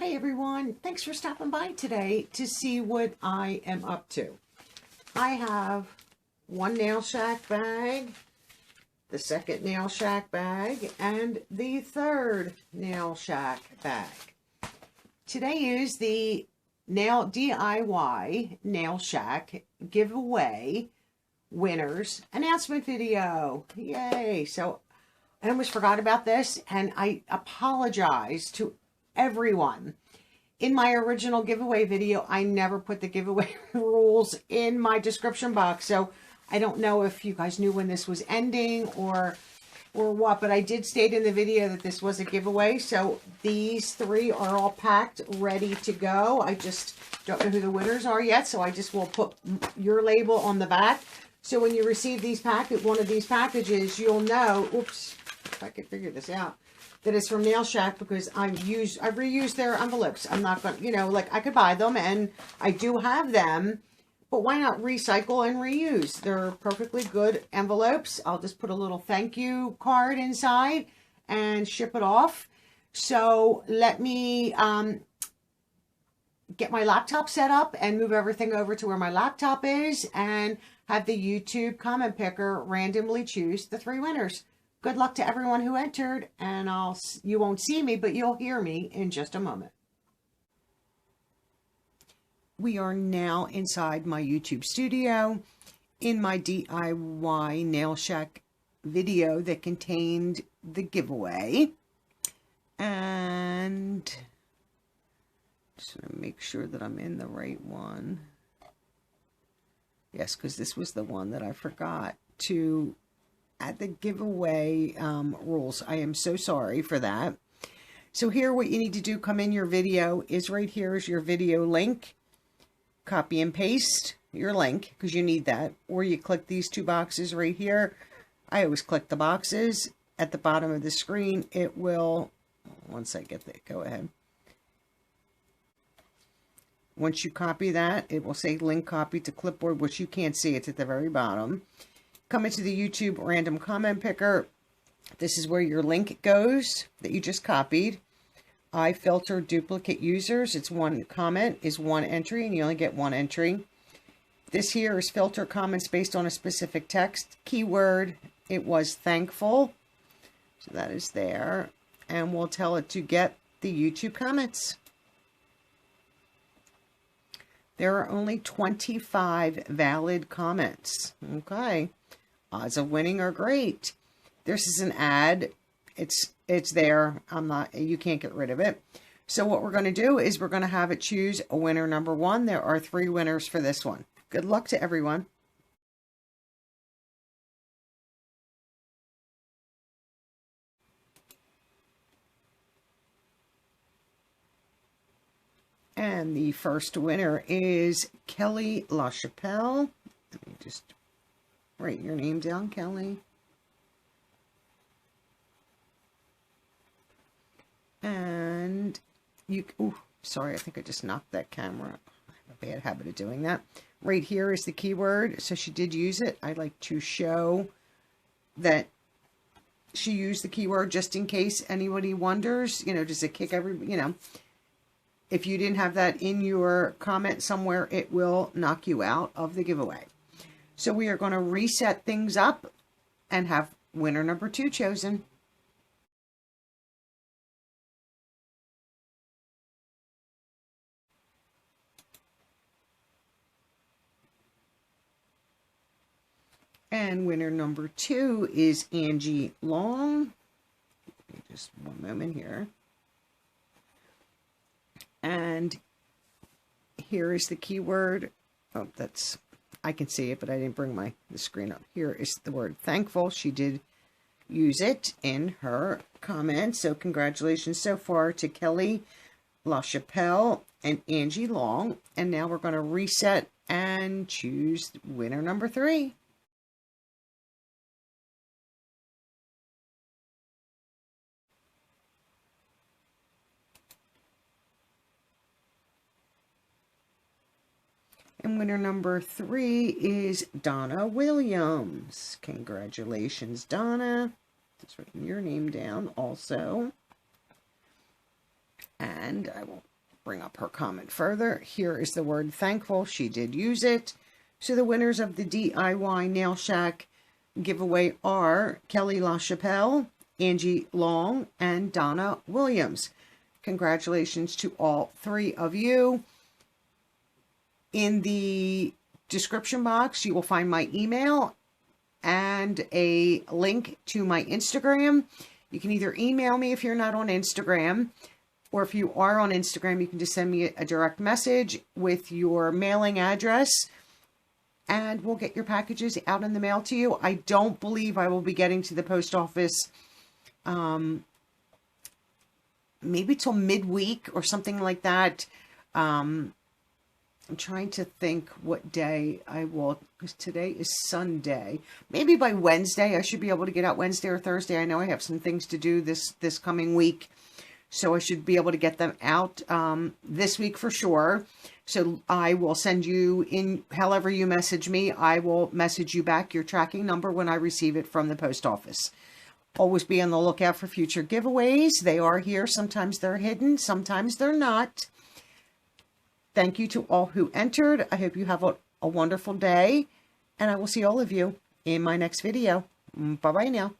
Hi everyone, thanks for stopping by today to see what I am up to. I have one Nail Shack bag, the second Nail Shack bag, and the third Nail Shack bag. Today is the DIY Nail Shack giveaway winners announcement video. Yay! So I almost forgot about this, and I apologize to everyone. In my original giveaway video, I never put the giveaway rules in my description box, so I don't know if you guys knew when this was ending or what, but I did state in the video that this was a giveaway. So these three are all packed, ready to go. I just don't know who the winners are yet, so I just will put your label on the back. So when you receive one of these packages, you'll know, oops, if I could figure this out, that it's from Nail Shack, because I've reused their envelopes. I'm not going to, like, I could buy them and I do have them, but why not recycle and reuse? They're perfectly good envelopes. I'll just put a little thank you card inside and ship it off. So let me get my laptop set up and move everything over to where my laptop is and have the YouTube comment picker randomly choose the three winners. Good luck to everyone who entered, and you won't see me, but you'll hear me in just a moment. We are now inside my YouTube studio in my DIY Nail Shack video that contained the giveaway. And just want to make sure that I'm in the right one. Yes, because this was the one that I forgot to add the giveaway rules. I am so sorry for that. So here, what you need to do, come in your video, is right here is your video link. Copy and paste your link, because you need that. Or you click these two boxes right here. I always click the boxes at the bottom of the screen. It will, once I get that, go ahead. Once you copy that, it will say link copy to clipboard, which you can't see. It's at the very bottom. Come into the YouTube random comment picker. This is where your link goes that you just copied. I filter duplicate users. It's one comment is one entry, and you only get one entry. This here is filter comments based on a specific text. Keyword, it was thankful. So that is there. And we'll tell it to get the YouTube comments. There are only 25 valid comments. Okay. Odds of winning are great. This is an ad. It's there. You can't get rid of it. So what we're going to do is we're going to have it choose a winner number one. There are three winners for this one. Good luck to everyone. And the first winner is Kelly LaChapelle. Let me just write your name down, Kelly. And you, oh, sorry, I think I just knocked that camera. I have a bad habit of doing that. Right here is the keyword. So she did use it. I like to show that she used the keyword just in case anybody wonders, does it kick if you didn't have that in your comment somewhere, it will knock you out of the giveaway. So we are going to reset things up and have winner number two chosen. And winner number two is Angie Long. Just one moment here. And here is the keyword. Oh, I can see it, but I didn't bring the screen up. Here is the word thankful. She did use it in her comment. So congratulations so far to Kelly LaChapelle and Angie Long. And now we're going to reset and choose winner number three. And winner number three is Donna Williams. Congratulations, Donna. Just writing your name down also. And I will bring up her comment further. Here is the word thankful. She did use it. So the winners of the DIY Nail Shack giveaway are Kelly LaChapelle, Angie Long, and Donna Williams. Congratulations to all three of you. In the description box, you will find my email and a link to my Instagram. You can either email me if you're not on Instagram, or if you are on Instagram, you can just send me a direct message with your mailing address, and we'll get your packages out in the mail to you. I don't believe I will be getting to the post office maybe till midweek or something like that. I'm trying to think what day I will, because today is Sunday. Maybe by Wednesday, I should be able to get out Wednesday or Thursday. I know I have some things to do this coming week, so I should be able to get them out this week for sure. So I will send you in, however you message me, I will message you back your tracking number when I receive it from the post office. Always be on the lookout for future giveaways. They are here. Sometimes they're hidden, sometimes they're not. Thank you to all who entered. I hope you have a wonderful day, and I will see all of you in my next video. Bye-bye now.